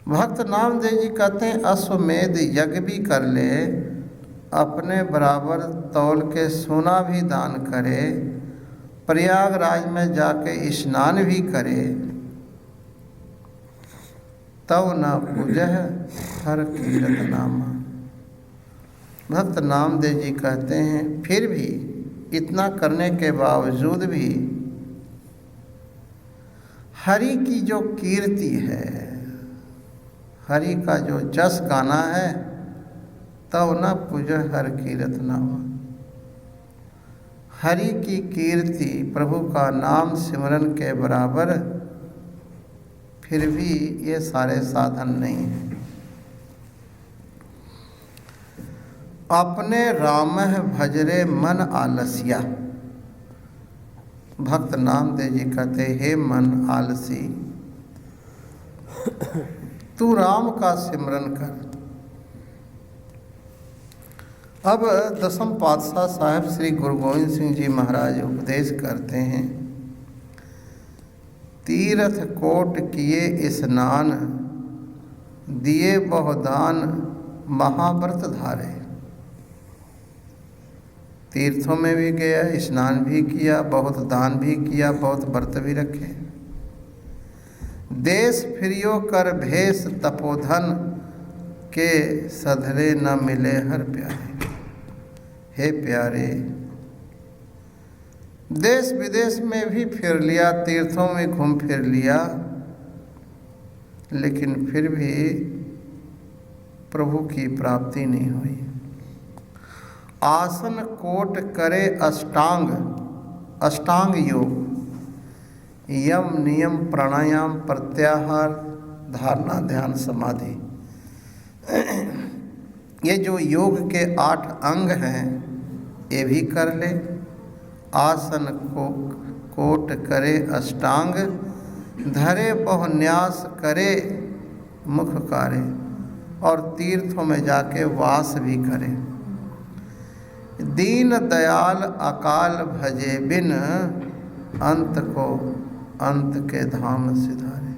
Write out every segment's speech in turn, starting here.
भक्त नामदेव जी कहते हैं अश्वमेध यज्ञ भी कर ले, अपने बराबर तौल के सोना भी दान करे, प्रयागराज में जाके स्नान भी करे, तब न पूजह हर कीरत नामा। भक्त नामदेव जी कहते हैं फिर भी इतना करने के बावजूद भी हरि की जो कीर्ति है, हरि का जो जस गाना है, तब न पूजह हर कीरत नामा। हरि की कीर्ति, प्रभु का नाम सिमरन के बराबर फिर भी ये सारे साधन नहीं हैं। अपने रामह भजरे मन आलसिया। भक्त नामदेव जी कहते हे मन आलसी, तू राम का सिमरन कर। अब दसम पातशाह साहब श्री गुरु गोविंद सिंह जी महाराज उपदेश करते हैं, तीर्थ कोट किए स्नान, दिए बहुदान महाव्रत धारे। तीर्थों में भी गया, स्नान भी किया, बहुत दान भी किया, बहुत व्रत भी रखे। देश फिरियो कर भेष तपोधन, के सधरे न मिले हर प्यारे। हे प्यारे, देश विदेश में भी फिर लिया, तीर्थों में घूम फिर लिया, लेकिन फिर भी प्रभु की प्राप्ति नहीं हुई। आसन कोट करे अष्टांग, अष्टांग योग, यम नियम प्राणायाम प्रत्याहार धारणा ध्यान समाधि, ये जो योग के 8 अंग हैं ये भी कर ले। आसन को कोट करे अष्टांग, धरे बहुन्यास करे मुख कार्य, और तीर्थों में जाके वास भी करे। दीन दयाल अकाल भजे बिन, अंत को अंत के धाम सिधारे।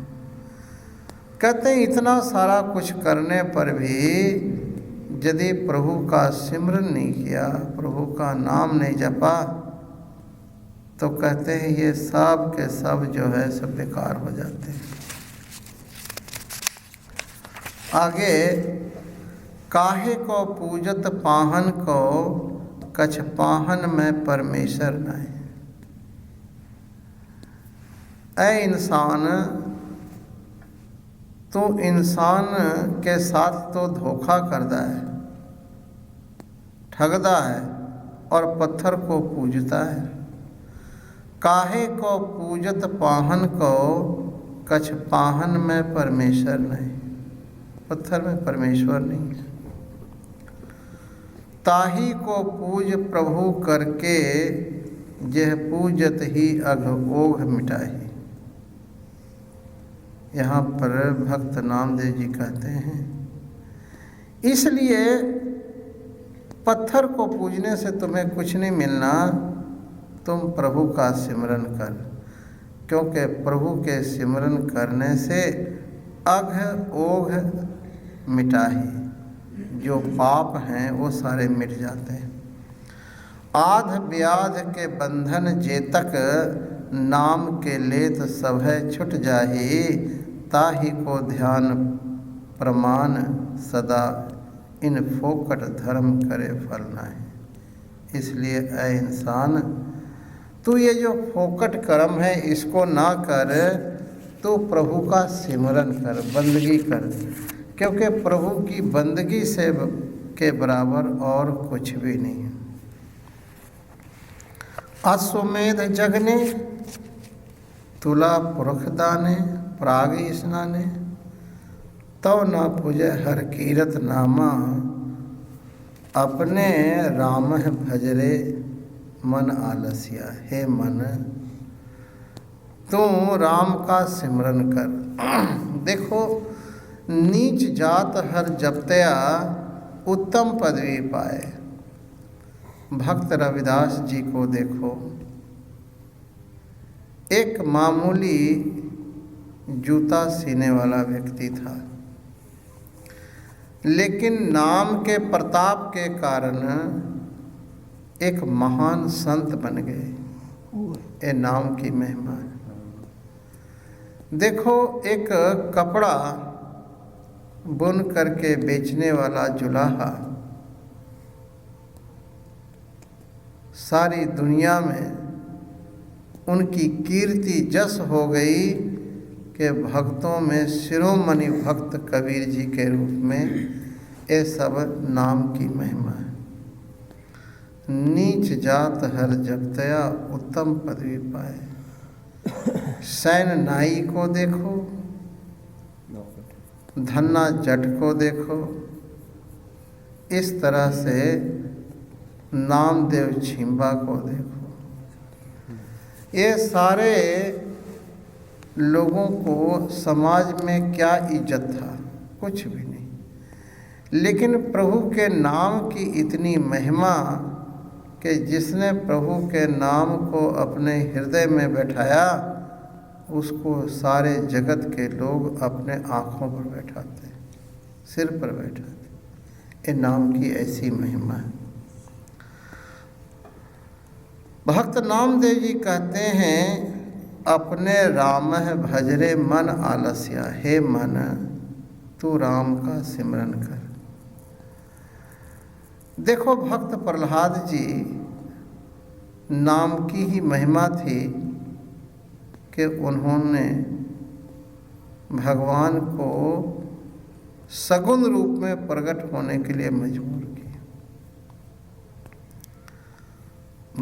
कहते हैं इतना सारा कुछ करने पर भी यदि प्रभु का सिमरन नहीं किया, प्रभु का नाम नहीं जपा, तो कहते हैं ये सब के सब जो है सब बेकार हो जाते हैं। आगे, काहे को पूजत पाहन को, कछ पाहन में परमेश्वर नहीं। ऐ इंसान, तो इंसान के साथ तो धोखा करता है, ठगदा है और पत्थर को पूजता है। काहे को पूजत पाहन को, कछ पाहन में परमेश्वर नहीं। पत्थर में परमेश्वर नहीं है। ताही को पूज प्रभु करके, यह पूजत ही अघ ओघ मिटाही। यहाँ पर भक्त नामदेव जी कहते हैं इसलिए पत्थर को पूजने से तुम्हें कुछ नहीं मिलना, तुम प्रभु का सिमरन कर, क्योंकि प्रभु के सिमरन करने से अघ ओघ मिटाही, जो पाप हैं वो सारे मिट जाते हैं। आध व्याध के बंधन जेतक, नाम के लेत सभय छुट जाही। ताही को ध्यान प्रमाण सदा, इन फोकट धर्म करे फल नहीं। इसलिए ऐ इंसान, तू ये जो फोकट कर्म है इसको ना कर, तो प्रभु का सिमरन कर, बंदगी कर, क्योंकि प्रभु की बंदगी से के बराबर और कुछ भी नहीं है। अश्वमेध जगने, तुला पुरख दाने, प्राग स्नाने, तव न पूजे हर कीरत नामा। अपने राम भजरे मन आलसिया। हे मन, तू राम का सिमरन कर। देखो, नीच जात हर जपतया, उत्तम पदवी पाए। भक्त रविदास जी को देखो, एक मामूली जूता सीने वाला व्यक्ति था, लेकिन नाम के प्रताप के कारण एक महान संत बन गए। ये नाम की महिमा है। देखो, एक कपड़ा बुन करके बेचने वाला जुलाहा सारी दुनिया में उनकी कीर्ति जस हो गई कि भक्तों में शिरोमणि भक्त कबीर जी के रूप में ये सब नाम की महिमा है। नीच जात हर जगतया उत्तम पदवी पाए। सैन नाई को देखो, धन्ना जट को देखो, इस तरह से नामदेव छिंबा को देखो। ये सारे लोगों को समाज में क्या इज्जत था? कुछ भी नहीं। लेकिन प्रभु के नाम की इतनी महिमा कि जिसने प्रभु के नाम को अपने हृदय में बैठाया उसको सारे जगत के लोग अपने आँखों पर बैठाते, सिर पर बैठाते। ये नाम की ऐसी महिमा है। भक्त नामदेव जी कहते हैं, अपने राम भजरे मन आलस्या। हे मन, तू राम का सिमरन कर। देखो, भक्त प्रहलाद जी नाम की ही महिमा थी कि उन्होंने भगवान को सगुण रूप में प्रकट होने के लिए मजबूर किया।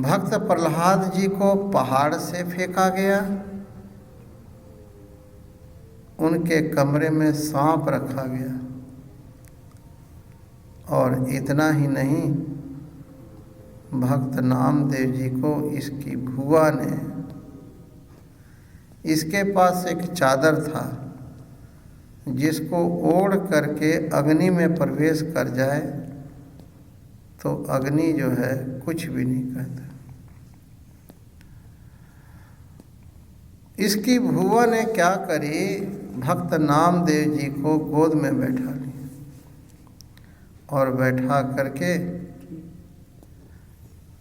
भक्त प्रहलाद जी को पहाड़ से फेंका गया, उनके कमरे में सांप रखा गया, और इतना ही नहीं, भक्त नामदेव जी को इसकी भुआ ने, इसके पास एक चादर था जिसको ओढ़ करके अग्नि में प्रवेश कर जाए तो अग्नि जो है कुछ भी नहीं कहता। इसकी भुआ ने क्या करी, भक्त नामदेव जी को गोद में बैठा लिया और बैठा करके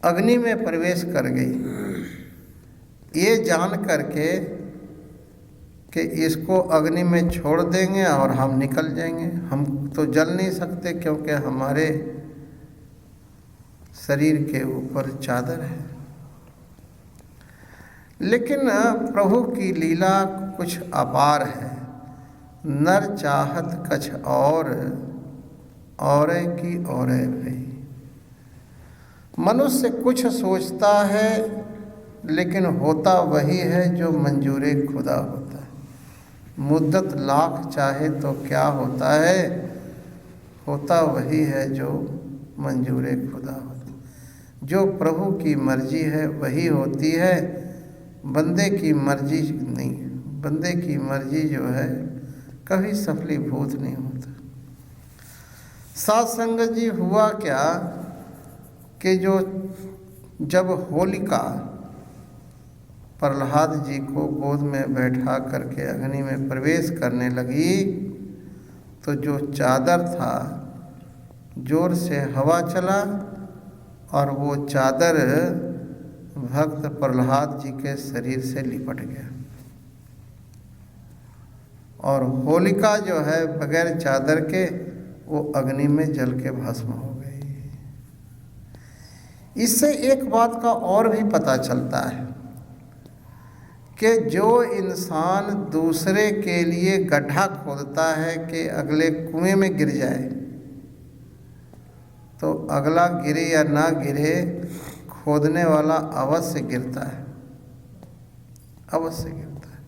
अग्नि में प्रवेश कर गई, ये जान करके कि इसको अग्नि में छोड़ देंगे और हम निकल जाएंगे। हम तो जल नहीं सकते क्योंकि हमारे शरीर के ऊपर चादर है। लेकिन प्रभु की लीला कुछ अपार है। नर चाहत कछ और की और भई। मनुष्य कुछ सोचता है लेकिन होता वही है जो मंजूरे खुदा होता है। मुद्दत लाख चाहे तो क्या होता है, होता वही है जो मंजूरे खुदा होता है। जो प्रभु की मर्जी है वही होती है, बंदे की मर्जी नहीं। बंदे की मर्जी जो है कभी सफलीभूत नहीं होता। साध संगत जी, हुआ क्या कि जब होलिका प्रहलाद जी को गोद में बैठा करके अग्नि में प्रवेश करने लगी तो जो चादर था जोर से हवा चला और वो चादर भक्त प्रहलाद जी के शरीर से लिपट गया और होलिका जो है बगैर चादर के वो अग्नि में जल के भस्म हो गई। इससे एक बात का और भी पता चलता है कि जो इंसान दूसरे के लिए गड्ढा खोदता है कि अगले कुएं में गिर जाए, तो अगला गिरे या ना गिरे, खोदने वाला अवश्य गिरता है, अवश्य गिरता है।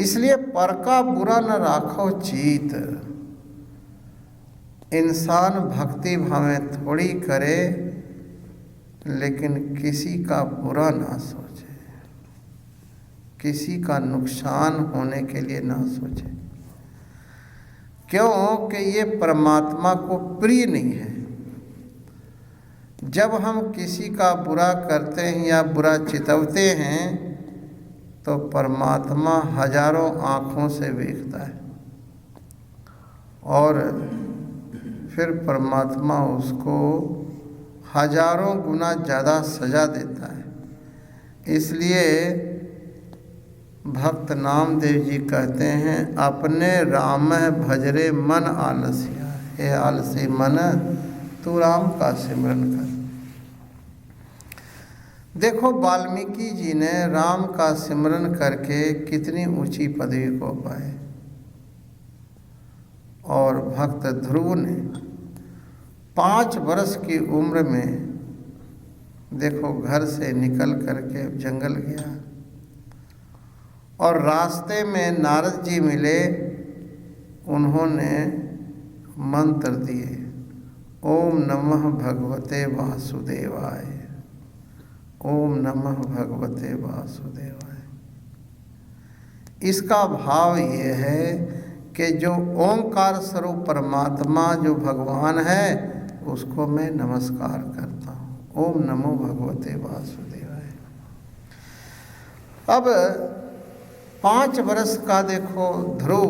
इसलिए पर का बुरा न राखो चीत। इंसान भक्ति भावें थोड़ी करे लेकिन किसी का बुरा ना सोचे, किसी का नुकसान होने के लिए ना सोचे, क्योंकि ये परमात्मा को प्रिय नहीं है। जब हम किसी का बुरा करते हैं या बुरा चितवते हैं तो परमात्मा हजारों आँखों से देखता है और फिर परमात्मा उसको हजारों गुना ज़्यादा सजा देता है। इसलिए भक्त नामदेव जी कहते हैं, अपने राम भजरे मन आलसिया, हे आलसी मन तू राम का सिमरन कर। देखो वाल्मीकि जी ने राम का सिमरन करके कितनी ऊंची पदवी को पाए, और भक्त ध्रुव ने 5 वर्ष की उम्र में देखो घर से निकल करके जंगल गया, और रास्ते में नारद जी मिले, उन्होंने मंत्र दिए, ओम नमः भगवते वासुदेवाय, ओम नमः भगवते वासुदेवाय। इसका भाव ये है कि जो ओंकार स्वरूप परमात्मा जो भगवान है उसको मैं नमस्कार करता हूँ। ओम नमो भगवते वासुदेवाय। अब 5 वर्ष का देखो ध्रुव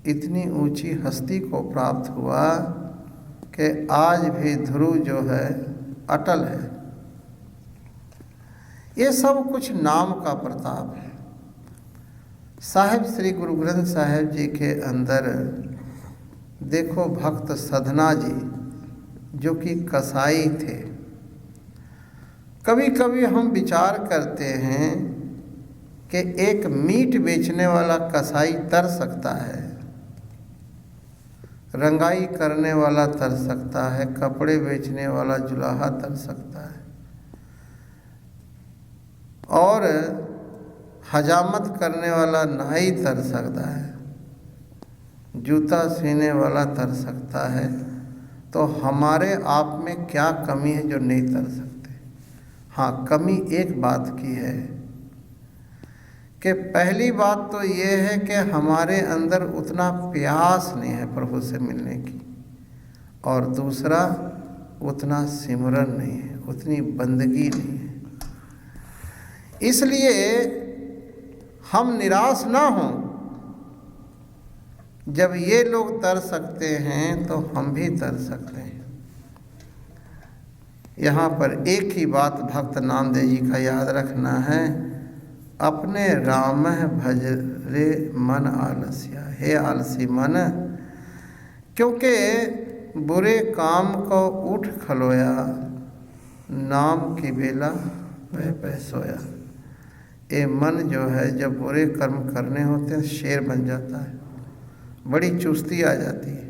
इतनी ऊंची हस्ती को प्राप्त हुआ कि आज भी ध्रुव जो है अटल है। ये सब कुछ नाम का प्रताप है। साहिब श्री गुरु ग्रंथ साहिब जी के अंदर देखो भक्त सधना जी जो कि कसाई थे, कभी कभी हम विचार करते हैं कि एक मीट बेचने वाला कसाई तर सकता है, रंगाई करने वाला तर सकता है, कपड़े बेचने वाला जुलाहा तर सकता है, और हजामत करने वाला नाई तर सकता है, जूता सीने वाला तर सकता है। तो हमारे आप में क्या कमी है जो नहीं तर सकते? हाँ, कमी एक बात की है कि पहली बात तो ये है कि हमारे अंदर उतना प्यास नहीं है प्रभु से मिलने की, और दूसरा उतना सिमरन नहीं है, उतनी बंदगी नहीं है। इसलिए हम निराश ना हों। जब ये लोग तर सकते हैं तो हम भी तर सकते हैं। यहाँ पर एक ही बात भक्त नामदेव जी का याद रखना है, अपने राम भजरे मन आलसिया, हे आलसी मन, क्योंकि बुरे काम को उठ खलोया, नाम की बेला वह सोया। ये मन जो है जब बुरे कर्म करने होते हैं शेर बन जाता है, बड़ी चुस्ती आ जाती है,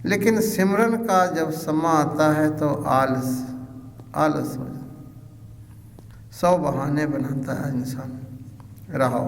लेकिन सिमरन का जब समा आता है तो आलस हो जाता, 100 बहाने बनाता है इंसान। रहो।